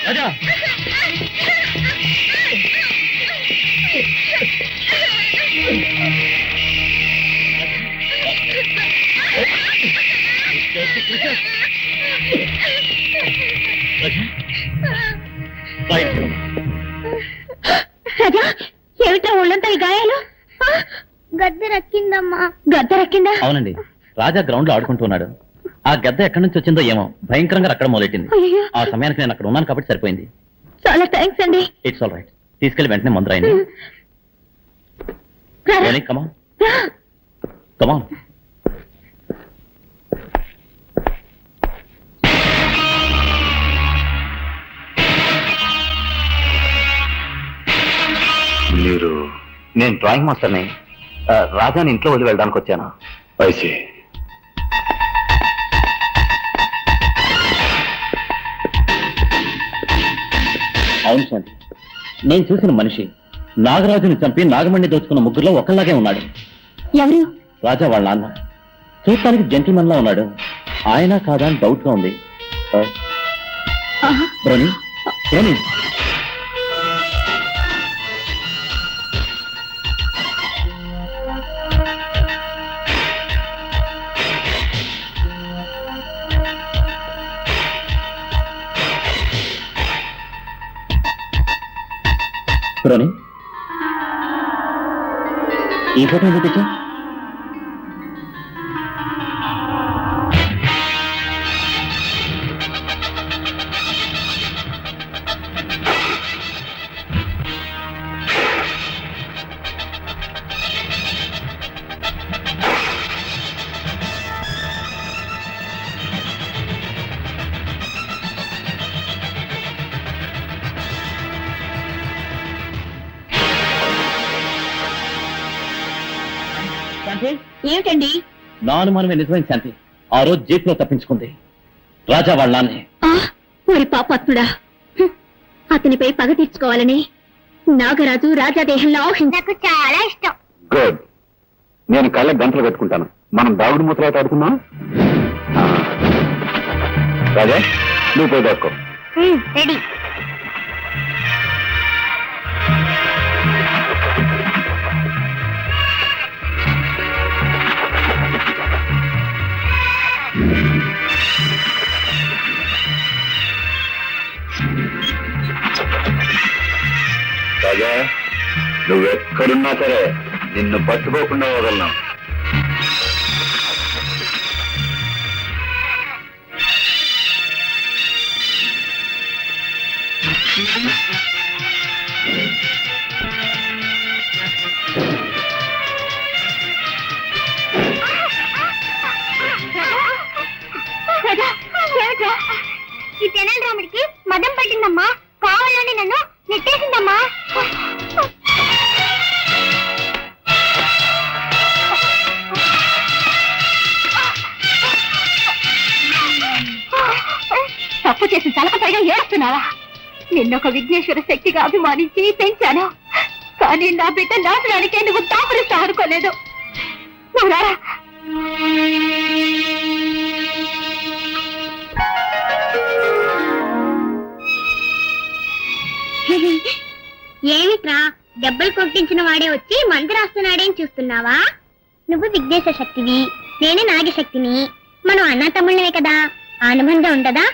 రాజా రాజా ఏమిటా ఒళ్ళంతా ఈ గాయాలు? గద్దె రక్కిందమ్మా. గద్దె రక్కిందా? అవునండి, రాజా గ్రౌండ్ లో ఆడుకుంటున్నాడు. ఆ గద్ద ఎక్కడి నుంచి వచ్చిందో ఏమో భయంకరంగా అక్కడ మొదలెట్టింది. ఆ సమయానికి నేను అక్కడ ఉన్నాను కాబట్టి సరిపోయింది. చాలా థ్యాంక్స్ అండి. It's all right. తీసుకెళ్లి వెంటనే మందు రాయండి. కమాన్ కమాన్. మీరు? నేను డ్రాయింగ్ మాస్టర్ని. రాజాని ఇంట్లో వదిలి వెళ్ళడానికి వచ్చాను. ఐసి. అవును శాంతి, నేను చూసిన మనిషి నాగరాజుని చంపి నాగమణి దోచుకున్న ముగ్గురులో ఒకళ్ళలాగే ఉన్నాడు. ఎవరు? రాజా వాళ్ళ నాన్న. చూడటానికి జెంటిల్మెన్ లా ఉన్నాడు. ఆయన కాదా అని డౌట్ గా ఉంది. బ్రోని బ్రోని బ్రోని ఈ ఫోటో ఎందుకు తెచ్చా? ఏమిటండి? నా అనుమానమే నిజమైన శాంతి. ఆ రోజు జీప్ లో తప్పించుకుంది రాజా వాళ్ళ నాన్నే. ఓరి పాపాత్ముడా, అతనిపై పగ తీర్చుకోవాలని నాగరాజు రాజాదేహంలో నాకు చాలా ఇష్టం. గుడ్. నేను కళ్ళకి గంటలు పెట్టుకుంటాను. మనం దాగుడు మూతలాట ఆడుకుందాం. రాజా, నువ్వు పోయి దాక్కో. రెడీ. రాజా, నువ్వెక్కడున్నా సరే నిన్ను పట్టుకోకుండా వదలను. ఈ తెనాలి రాముడికి మదం పట్టిందమ్మా. కావాలని నన్ను నెట్టేసిందమ్మా. తప్పు చేసి తలకపైగా ఏడుస్తున్నావా? నిన్నొక విఘ్నేశ్వర శక్తిగా అభిమానించి పెంచాను. కానీ నా బిడ్డ నాశనానికే నువ్వు దాపరిస్తా అనుకోలేదు. నువ్వు రారా. ఏమిట్రా, దెబ్బలు కొట్టించిన వాడే వచ్చి మందు రాస్తున్నాడేం చూస్తున్నావా? నువ్వు విఘ్నేశ్వర శక్తివి, నేనే నాగశక్తిని. మనం అన్నా తమ్ముళ్ళవే కదా, అనుబంధం ఉండదా?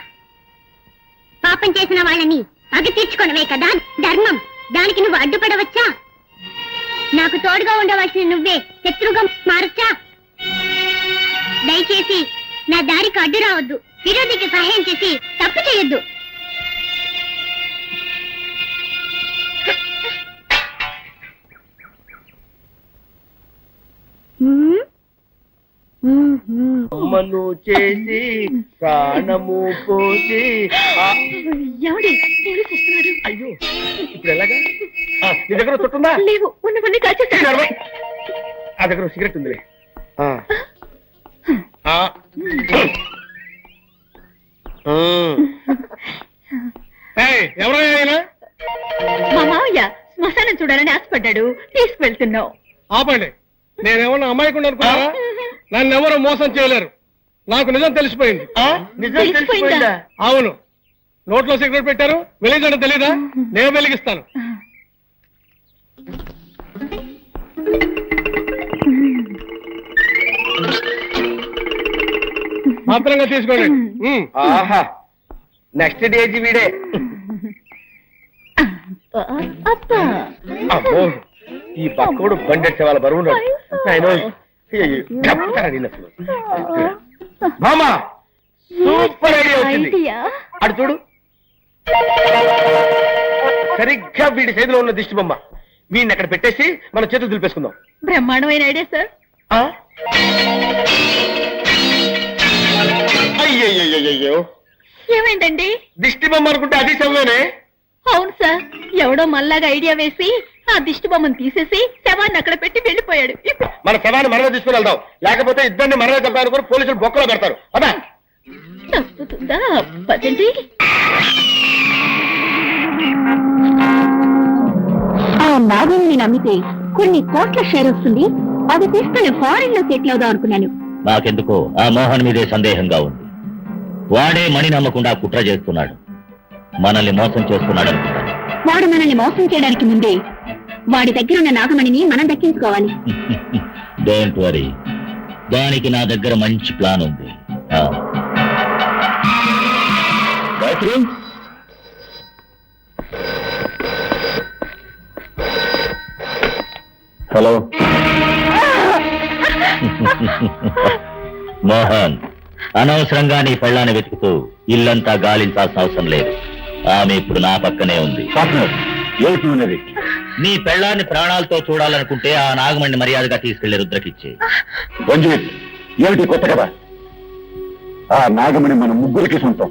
పాపం చేసిన వాళ్ళని పగ తీర్చుకున్నవే కదా ధర్మం. దానికి నువ్వు అడ్డుపడవచ్చా? నాకు తోడుగా ఉండవలసిన నువ్వే శత్రువుగా మారచ్చా? దయచేసి నా దారికి అడ్డు రావద్దు. విరోధికి సహాయం చేసి తప్పు చేయొద్దు. అమ్మను చేసి ప్రాణము పోసి. అయ్యో, ఇప్పుడు ఎలాగా? నీ దగ్గర చుట్టుందా? లేవు, ఉన్నవన్నీ కాల్చేస్తాను. ఆ దగ్గర సిగరెట్ ఉందిలే. ఎవరైనా మా మావయ్య శ్మశానం చూడాలని ఆశపడ్డాడు, తీసుకువెళ్తున్నావు. ఆపండి. నేనేమన్నా అమ్మాయికుండా అనుకున్నారా? నన్ను ఎవరు మోసం చేయలేరు. నాకు నిజం తెలిసిపోయింది. తెలిసిపోయిందా? అవును, నోట్లో సిగరెట్ పెట్టారు వెలిగించడం తెలీదా? నేను వెలిగిస్తాను. మాత్రంగా తీసుకోండి. ఆహా నెక్స్ట్ డేజీ వీడే. అమ్మో ఈ పక్కోడు బండెట్టే వాళ్ళ బరువు మామా సూపర్ ఐడియా వచ్చింది. అటు చూడు సరిగ్గా వీడి చేతిలో ఉన్న దిష్టి బొమ్మ. వీడిని అక్కడ పెట్టేసి మన చేతులు దులిపేసుకుందాం. బ్రహ్మాండమైన ఐడియా సార్. అయ్యయ్యో ఏమైందండి? దిష్టి బొమ్మ అనుకుంటే అది శవమేనే. అవును సార్, ఎవడో మళ్ళాగా ఐడియా వేసి ఆ దిష్టి బొమ్మను తీసేసి శవాన్ని అక్కడ పెట్టి వెళ్ళిపోయాడు. మన శవాన్ని మనమే తీసుకుని వెళ్దాం, లేకపోతే ఇద్దరిని మనమే చంపాలనుకుని పోలీసులు బొక్కలో పెడతారు. అదా తప్పుతుందా? పదండి. ఆ నాగుని నమ్మితే కొన్ని కోట్ల షేర్ వస్తుంది. అది తీసుకుని ఫారిన్ లో సెటిల్ అవుదాం అనుకున్నాను. నాకెందుకో ఆ మోహన్ మీదే సందేహంగా ఉంది. వాడే మణి నమ్మకుండా కుట్ర చేస్తున్నాడు, మనల్ని మోసం చేస్తున్నాడు అనుకుంటాను. వాడు మనల్ని మోసం చేయడానికి ముందే వాడి దగ్గర ఉన్న నాగమణిని మనం దక్కించుకోవాలి. డోంట్ వరీ, దానికి నా దగ్గర మంచి ప్లాన్ ఉంది. హలో మోహన్, అనవసరంగా నీ పెళ్ళాన్ని వెతుకుతూ ఇల్లంతా గాలించాల్సిన అవసరం లేదు. ఆమె ఇప్పుడు నా పక్కనే ఉంది. ఏమిటి? నీ పెళ్ళాన్ని ప్రాణాలతో చూడాలనుకుంటే ఆ నాగమణ్ణి మర్యాదగా తీసుకెళ్లి రుద్రకిచ్చే. ఏమిటి కొత్త కదా? ఆ నాగమణి మన ముగ్గురికి సొంతం.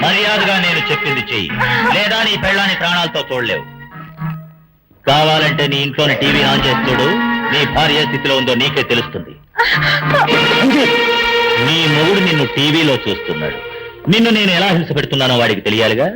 మర్యాదగా నేను చెప్పింది చెయ్యి, లేదా నీ పెళ్ళాన్ని ప్రాణాలతో చూడలేవు. కావాలంటే నీ ఇంట్లోని టీవీ ఆన్ చేసి చూడు, నీ భార్య స్థితిలో ఉందో నీకే తెలుస్తుంది. నీ మొగుడు నిన్ను టీవీలో చూస్తున్నాడు. నిన్ను నేను ఎలా హింస పెడుతున్నానో వాడికి తెలియాలిగా.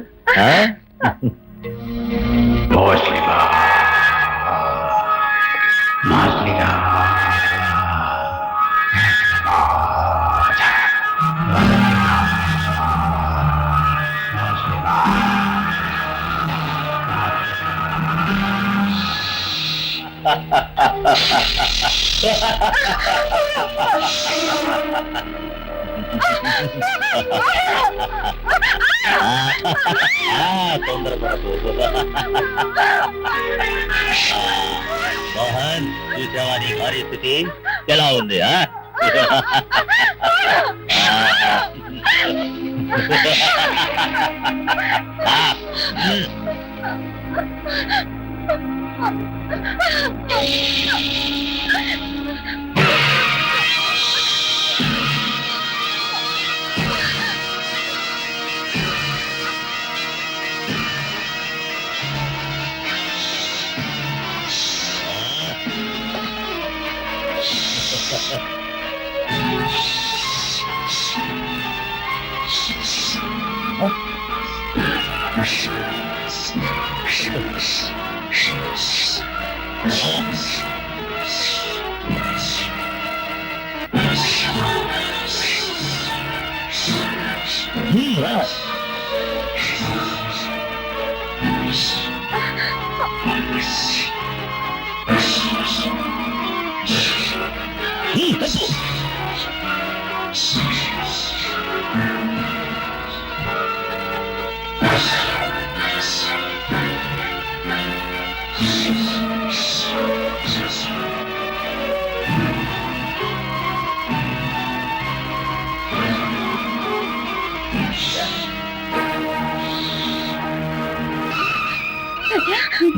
మోహన్, చూసావా నీ భార్య స్థితి ఎలా ఉంది?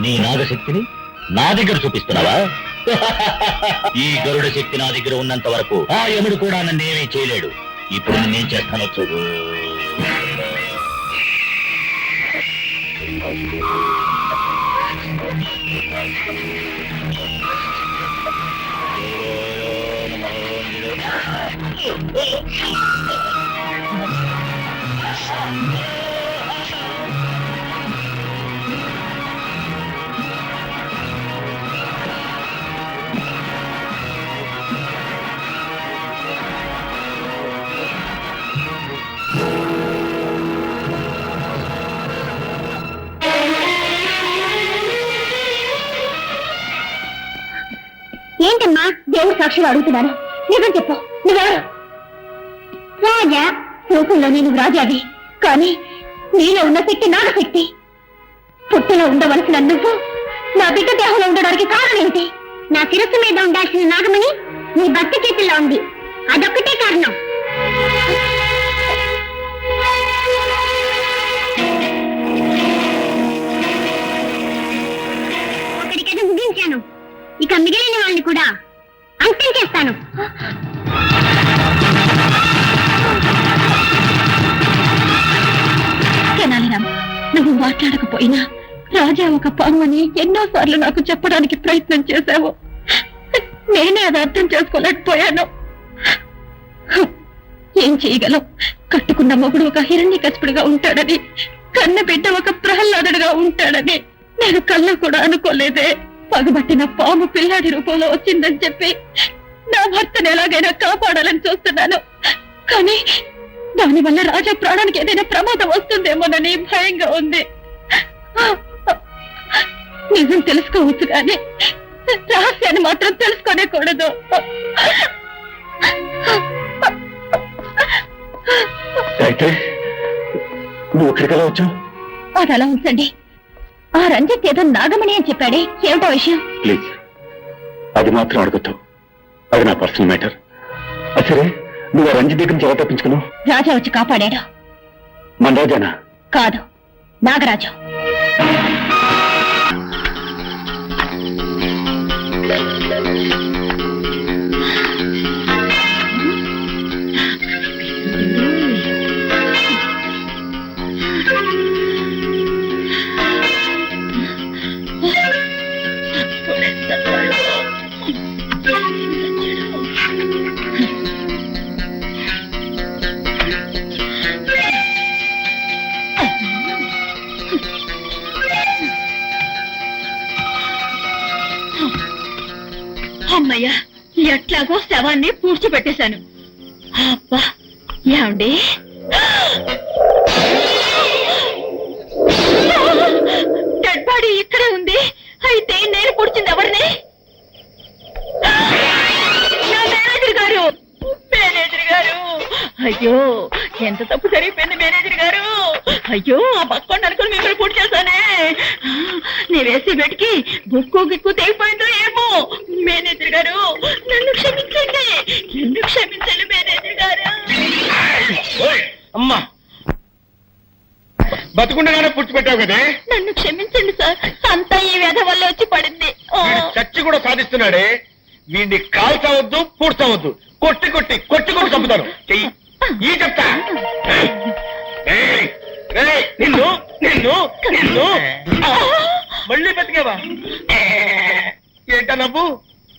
నీ నాగశక్తిని నా దగ్గర చూపిస్తున్నావా? ఈ గరుడ శక్తి నా దగ్గర ఉన్నంత వరకు ఆ యముడు కూడా నన్నేమీ చేయలేడు. ఇప్పుడు నేనేం చేస్తానో చూడు. సాక్షిగా అడుగుతున్నాను, నిజం చెప్పు, నువ్వెవరు? రాజా. రూపంలో నేను రాజావి, కానీ నీలో ఉన్న శక్తి నాగశక్తి. పుట్టులో ఉండవలసిన నువ్వు నా బిడ్డ దేహంలో ఉండడానికి కారణం ఏంటి? నా శిరస్సు మీద ఉండాల్సిన నాగమణి నీ భర్త చేతుల్లో ఉంది, అదొక్కటే కారణం. ఒకటికైనా ముగించాను, ఇక మిగిలిన వాళ్ళని కూడా అంతం చేస్తాను. తెనాలిరామ్, నువ్వు మాట్లాడకపోయినా రాజా ఒక పాము అని ఎన్నోసార్లు నాకు చెప్పడానికి ప్రయత్నం చేశావు. నేనే అది అర్థం చేసుకోలేకపోయాను. ఏం చేయగలం? కట్టుకున్న మొగుడు ఒక హిరణ్యకశిపుడుగా ఉంటాడని, కన్న బిడ్డ ఒక ప్రహ్లాదుడుగా ఉంటాడని నేను కళ్ళ కూడా అనుకోలేదే. పగబట్టిన పాము పిల్లాడి రూపంలో వచ్చిందని చెప్పి నా భర్తను ఎలాగైనా కాపాడాలని చూస్తున్నాను. కానీ దానివల్ల రాజా ప్రాణానికి ఏదైనా ప్రమాదం వస్తుందేమోనని భయంగా ఉంది. నిజం తెలుసుకోవచ్చు కానీ రహస్యాన్ని మాత్రం తెలుసుకోనేకూడదు. అయితే నువ్వు ఇక్కడికి వచ్చావు? అది అలా ఉంచండి. ఆ రంజిత్ ఏదో నాగమణి అని చెప్పాడే, ఏమిటో విషయం? ప్లీజ్ అది మాత్రం అడగద్దు, అది నా పర్సనల్ మ్యాటర్. సరే, నువ్వు ఆ రంజిత్ దగ్గర నుంచి ఎలా తప్పించుకున్నావు? రాజా వచ్చి కాపాడాడు. మన రాజానా? కాదు, నాగరాజు. అమ్మయ్య, ఎట్లాగో శవాన్ని పూడ్చిపెట్టేశాను. అబ్బా, ఏమండి డెడ్ బాడీ ఇక్కడే ఉంది. అయితే నేను పూడ్చింది ఎవరిని? నా మేనేజర్ గారు. మేనేజర్ గారు, అయ్యో ఎంత తప్పు జరిగిపోయింది మేనేజర్ గారు. అయ్యో, ఆ బక్కొండ అనుకుని మిమ్మల్ని పూర్తి చేశానే. నీ వేసే బెట్కి బుక్కు గిక్కు తెగిపోయిందో ఏమో. మేనేజర్ గారు, నన్ను క్షమించండి, నన్ను క్షమించండి మేనేజర్ గారు. అమ్మా, బతుకుండగానే పుచ్చిపెట్టావు కదే. నన్ను క్షమించండి సార్, అంతా ఈ వ్యధ వల్ల వచ్చి పడింది. వీడు చచ్చి కూడా సాధిస్తున్నాడే. వీడిని కాల్చవద్దు, పూడ్చవద్దు, కొట్టి కొట్టి కొట్టి కొట్టి చంపుతాను. చెయ్యి ఈ చెప్తా. ఏయ్, ఏయ్, నిన్ను నిన్ను నిన్ను మళ్ళీ బతికేవా? ఏంటా నవ్వు?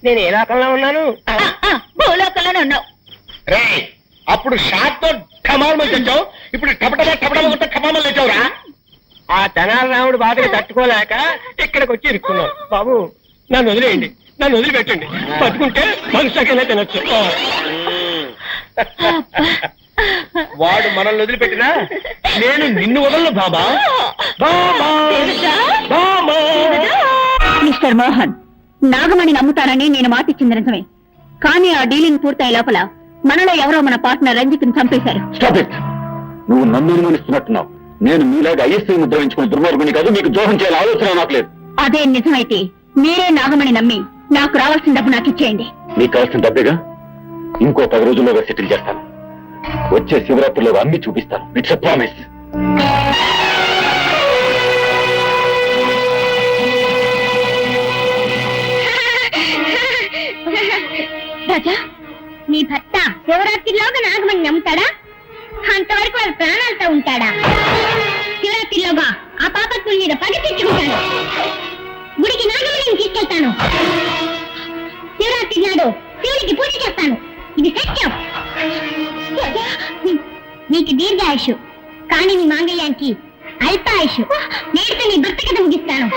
నేను ఏ లోకంలో ఉన్నాను? భూలోకంలోనే ఉన్నావు. రే, అప్పుడు షాట్ తో ఠమాల్ తెచ్చావు, ఇప్పుడు టపటమా టపటమా కొట్ట ఠమాల్ తెచ్చావురా. ఆ తెనాలి రాముడు బాధగా తట్టుకోలేక ఇక్కడికి వచ్చి ఇరుక్కున్నావు. బాబు, నన్ను వదిలేయండి, నన్ను వదిలిపెట్టండి. బతుకుంటే మనుషులకైనా తినొచ్చు. వాడు మనల్ని వదిలిపెట్టినా నేను నిన్ను వదలను బాబా. బాబా, బాబా. మిస్టర్ మోహన్, నాగమణి నమ్ముతానని నేను మాటిచ్చింది నిజమే, కానీ ఆ డీలింగ్ పూర్తయ్యే లోపల మనలో ఎవరో మన పార్ట్నర్ రంజిత్ ని చంపేశారు. Stop it. నువ్వు నన్ను అనుమానిస్తున్నట్టున్నావు. నేను మీలాగా ఐఎస్ఐ ముద్ర వేయించుకుని దుర్మార్గుని కాదు, మీకు ద్రోహం చేయాల ఆలోచన నాకు లేదు. అదే నిజమైతే మీరే నాగమణి నమ్మి నాకు రావాల్సిన డబ్బు నాకు ఇచ్చేయండి. నీకు కావాల్సిన డబ్బేగా, ఇంకో 10 రోజుల్లోగా సెటిల్ చేస్తాను. వచ్చే శివరాత్రిలో అన్ని చూపిస్తాను. It's a promise. రాజా, నీ భర్త శివరాత్రిలోగా నాగమణి నమ్ముతాడా? అంతవరకు వాడు ప్రాణాలతో ఉంటాడా? శివరాత్రిలోగా ఆ పాపత్తుల మీద పగ తెచ్చుకుంటాను. గుడికి నాగమణిని తీసుకెళ్తాను. శివరాత్రి నాడు శివుడికి పూజ చేస్తాను. ఇది సత్యం. నీకు దీర్ఘాయుషు, కానీ నీ మాంగళ్యానికి అల్పాయుషు. నేడుతో నీ భర్త కథ ముగిస్తాను.